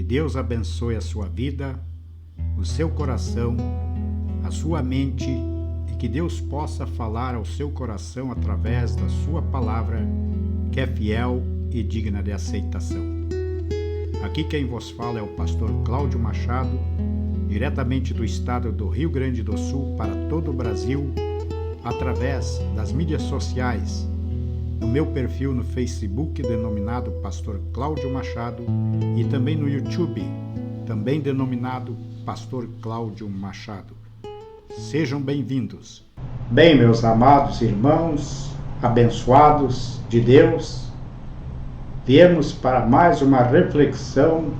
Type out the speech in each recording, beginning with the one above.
Deus abençoe a sua vida, o seu coração, a sua mente e que Deus possa falar ao seu coração através da sua palavra, que é fiel e digna de aceitação. Aqui quem vos fala é o pastor Cláudio Machado, diretamente do estado do Rio Grande do Sul para todo o Brasil, através das mídias sociais, no meu perfil no Facebook, denominado Pastor Cláudio Machado, e também no YouTube, também denominado Pastor Cláudio Machado. Sejam bem-vindos. Bem, meus amados irmãos, abençoados de Deus, viemos para mais uma reflexão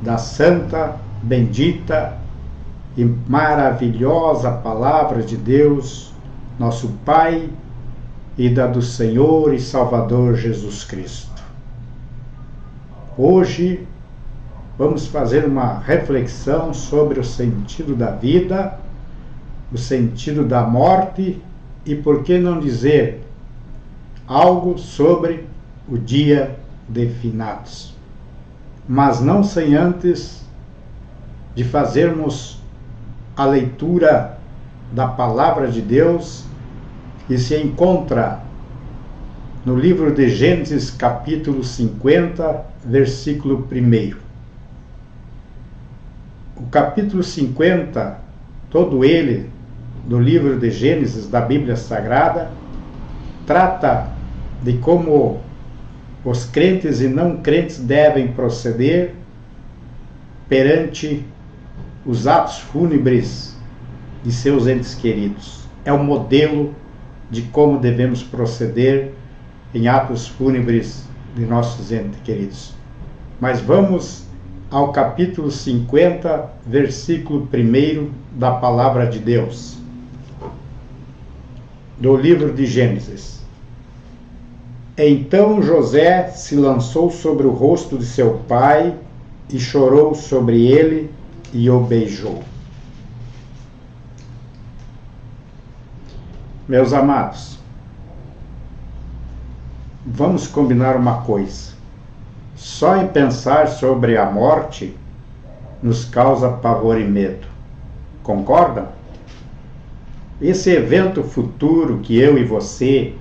da santa, bendita e maravilhosa palavra de Deus, nosso Pai, e da do Senhor e Salvador Jesus Cristo. Hoje vamos fazer uma reflexão sobre o sentido da vida, o sentido da morte e, por que não dizer, algo sobre o dia de finados. Mas não sem antes de fazermos a leitura da palavra de Deus, que se encontra no livro de Gênesis, capítulo 50, versículo 1. O capítulo 50, todo ele, do livro de Gênesis da Bíblia Sagrada, trata de como os crentes e não crentes devem proceder perante os atos fúnebres de seus entes queridos. É o modelo de como devemos proceder em atos fúnebres de nossos entes queridos. Mas vamos ao capítulo 50, versículo 1 da palavra de Deus, do livro de Gênesis. Então José se lançou sobre o rosto de seu pai e chorou sobre ele e o beijou. Meus amados, vamos combinar uma coisa. Só em pensar sobre a morte nos causa pavor e medo. Concordam? Esse evento futuro que eu e você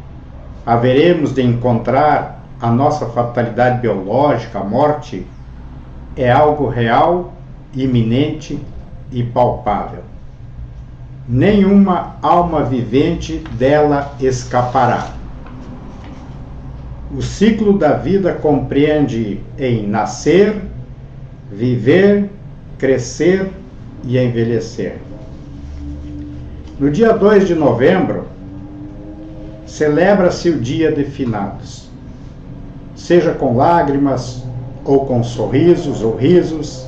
haveremos de encontrar a nossa fatalidade biológica, a morte, é algo real, iminente e palpável. Nenhuma alma vivente dela escapará. O ciclo da vida compreende em nascer, viver, crescer e envelhecer. No dia 2 de novembro, celebra-se o dia de finados. Seja com lágrimas ou com sorrisos ou risos,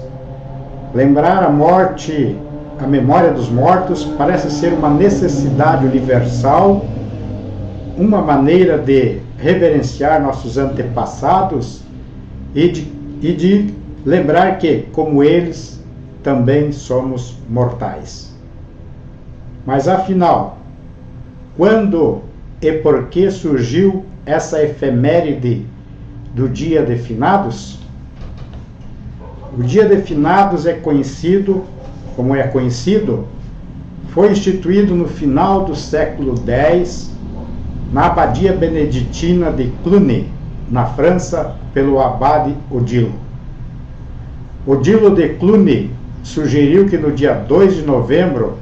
lembrar a morte, a memória dos mortos parece ser uma necessidade universal, uma maneira de reverenciar nossos antepassados e de lembrar que, como eles, também somos mortais. Mas afinal, quando e por que surgiu essa efeméride do dia de finados? O dia de finados é conhecido, foi instituído no final do século X, na abadia beneditina de Cluny, na França, pelo abade Odilo. Odilo de Cluny sugeriu que no dia 2 de novembro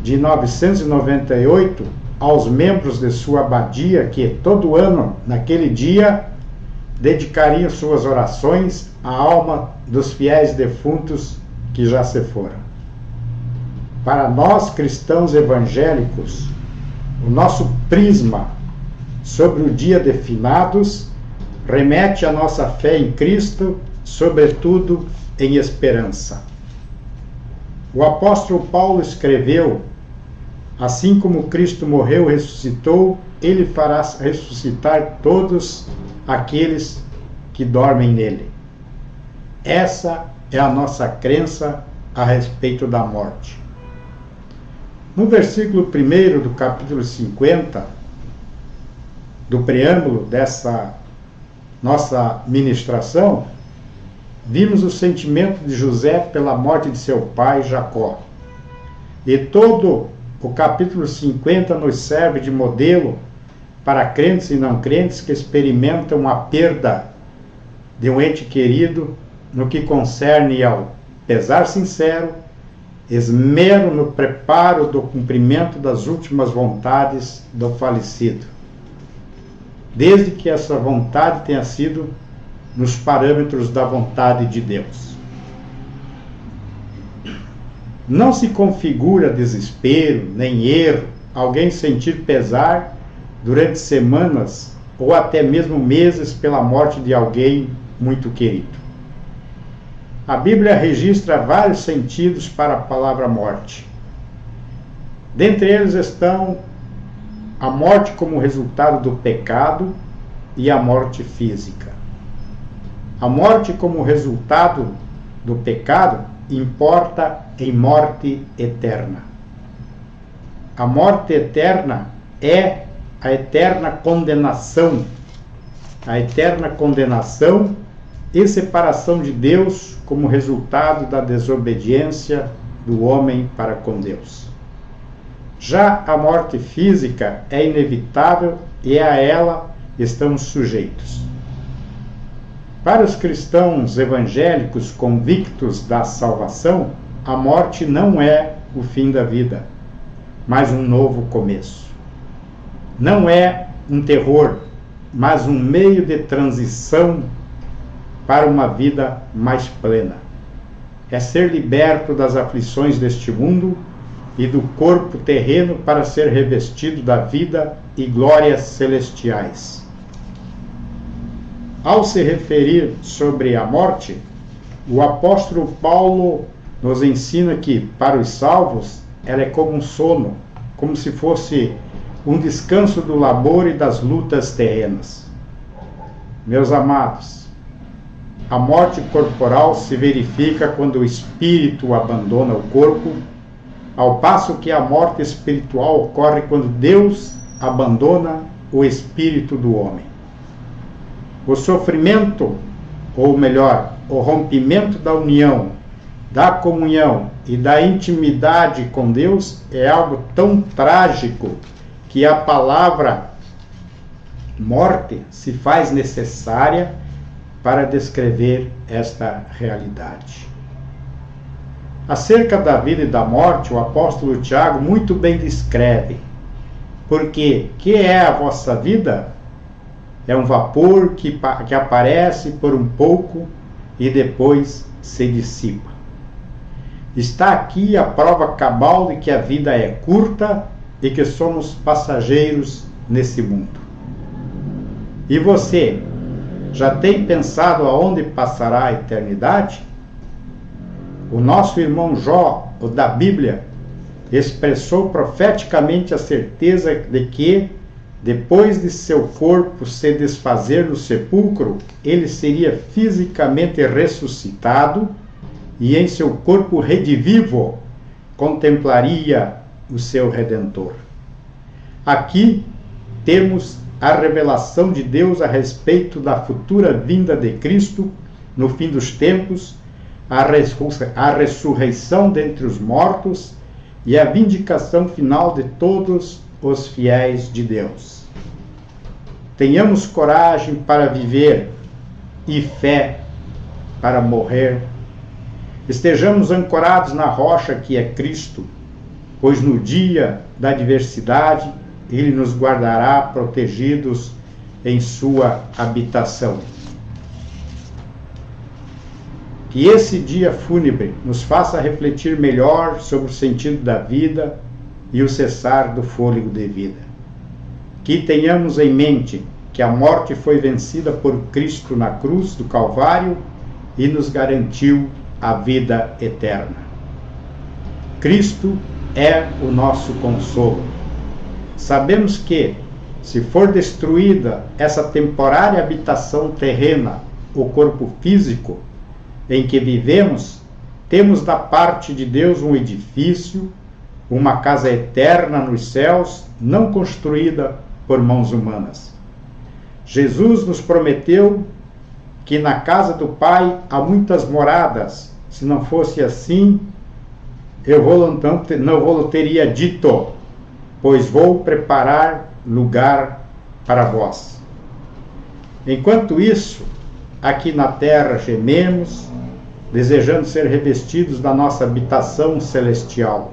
de 998, aos membros de sua abadia, que todo ano, naquele dia, dedicariam suas orações à alma dos fiéis defuntos que já se foram. Para nós cristãos evangélicos, o nosso prisma sobre o dia de finados remete à nossa fé em Cristo, sobretudo em esperança. O apóstolo Paulo escreveu: assim como Cristo morreu e ressuscitou, ele fará ressuscitar todos aqueles que dormem nele. Essa é a nossa crença a respeito da morte. No versículo 1 do capítulo 50, do preâmbulo dessa nossa ministração, vimos o sentimento de José pela morte de seu pai Jacó. E todo o capítulo 50 nos serve de modelo para crentes e não crentes que experimentam a perda de um ente querido no que concerne ao pesar sincero, esmero no preparo do cumprimento das últimas vontades do falecido, desde que essa vontade tenha sido nos parâmetros da vontade de Deus. Não se configura desespero, nem erro, alguém sentir pesar durante semanas ou até mesmo meses pela morte de alguém muito querido. A Bíblia registra vários sentidos para a palavra morte. Dentre eles estão a morte como resultado do pecado e a morte física. A morte como resultado do pecado importa em morte eterna. A morte eterna é a eterna condenação. A eterna condenação e separação de Deus como resultado da desobediência do homem para com Deus. Já a morte física é inevitável e a ela estamos sujeitos. Para os cristãos evangélicos convictos da salvação, a morte não é o fim da vida, mas um novo começo. Não é um terror, mas um meio de transição para uma vida mais plena. É ser liberto das aflições deste mundo e do corpo terreno para ser revestido da vida e glórias celestiais. Ao se referir sobre a morte, o apóstolo Paulo nos ensina que, para os salvos, ela é como um sono, como se fosse um descanso do labor e das lutas terrenas. Meus amados, a morte corporal se verifica quando o espírito abandona o corpo, ao passo que a morte espiritual ocorre quando Deus abandona o espírito do homem. O sofrimento, ou melhor, o rompimento da união, da comunhão e da intimidade com Deus é algo tão trágico que a palavra morte se faz necessária para descrever esta realidade. Acerca da vida e da morte, o apóstolo Tiago muito bem descreve, porque que é a vossa vida? É um vapor que aparece por um pouco e depois se dissipa. Está aqui a prova cabal de que a vida é curta e que somos passageiros nesse mundo. E você, já tem pensado aonde passará a eternidade? O nosso irmão Jó, o da Bíblia, expressou profeticamente a certeza de que, depois de seu corpo se desfazer no sepulcro, ele seria fisicamente ressuscitado e em seu corpo redivivo contemplaria o seu Redentor. Aqui temos a revelação de Deus a respeito da futura vinda de Cristo no fim dos tempos, a ressurreição dentre os mortos e a vindicação final de todos os fiéis de Deus. Tenhamos coragem para viver e fé para morrer. Estejamos ancorados na rocha que é Cristo, pois no dia da adversidade Ele nos guardará protegidos em sua habitação. Que esse dia fúnebre nos faça refletir melhor sobre o sentido da vida e o cessar do fôlego de vida. Que tenhamos em mente que a morte foi vencida por Cristo na cruz do Calvário e nos garantiu a vida eterna. Cristo é o nosso consolo. Sabemos que, se for destruída essa temporária habitação terrena, o corpo físico em que vivemos, temos da parte de Deus um edifício, uma casa eterna nos céus, não construída por mãos humanas. Jesus nos prometeu que na casa do Pai há muitas moradas. Se não fosse assim, eu não vou teria dito, pois vou preparar lugar para vós. Enquanto isso, aqui na terra gememos, desejando ser revestidos da nossa habitação celestial.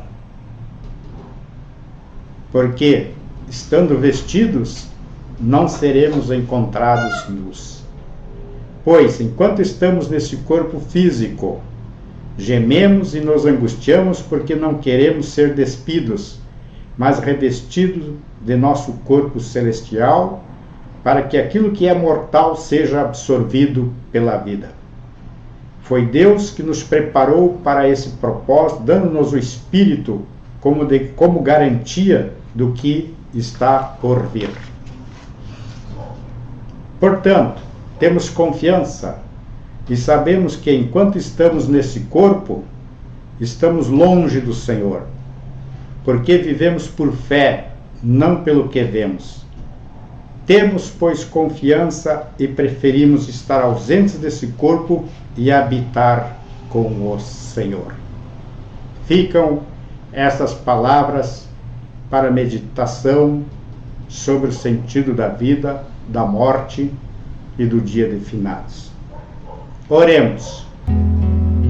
Porque, estando vestidos, não seremos encontrados nus. Pois, enquanto estamos nesse corpo físico, gememos e nos angustiamos porque não queremos ser despidos, mas revestidos de nosso corpo celestial, para que aquilo que é mortal seja absorvido pela vida. Foi Deus que nos preparou para esse propósito, dando-nos o Espírito como garantia do que está por vir. Portanto, temos confiança e sabemos que enquanto estamos nesse corpo, estamos longe do Senhor, porque vivemos por fé, não pelo que vemos. Temos, pois, confiança e preferimos estar ausentes desse corpo e habitar com o Senhor. Ficam essas palavras para meditação sobre o sentido da vida, da morte e do dia de finados. Oremos.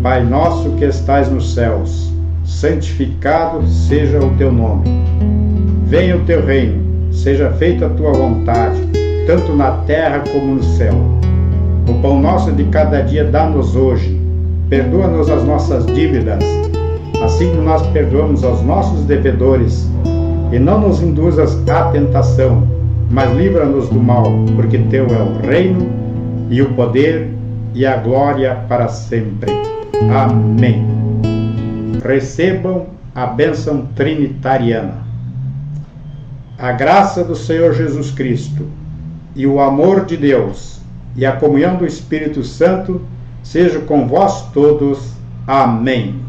Pai nosso que estais nos céus, santificado seja o teu nome. Venha o teu reino, seja feita a tua vontade, tanto na terra como no céu. O pão nosso de cada dia dá-nos hoje. Perdoa-nos as nossas dívidas, assim como nós perdoamos aos nossos devedores. E não nos induzas à tentação, mas livra-nos do mal, porque teu é o reino, e o poder, e a glória para sempre. Amém. Recebam a bênção trinitariana. A graça do Senhor Jesus Cristo, e o amor de Deus, e a comunhão do Espírito Santo, seja com vós todos. Amém.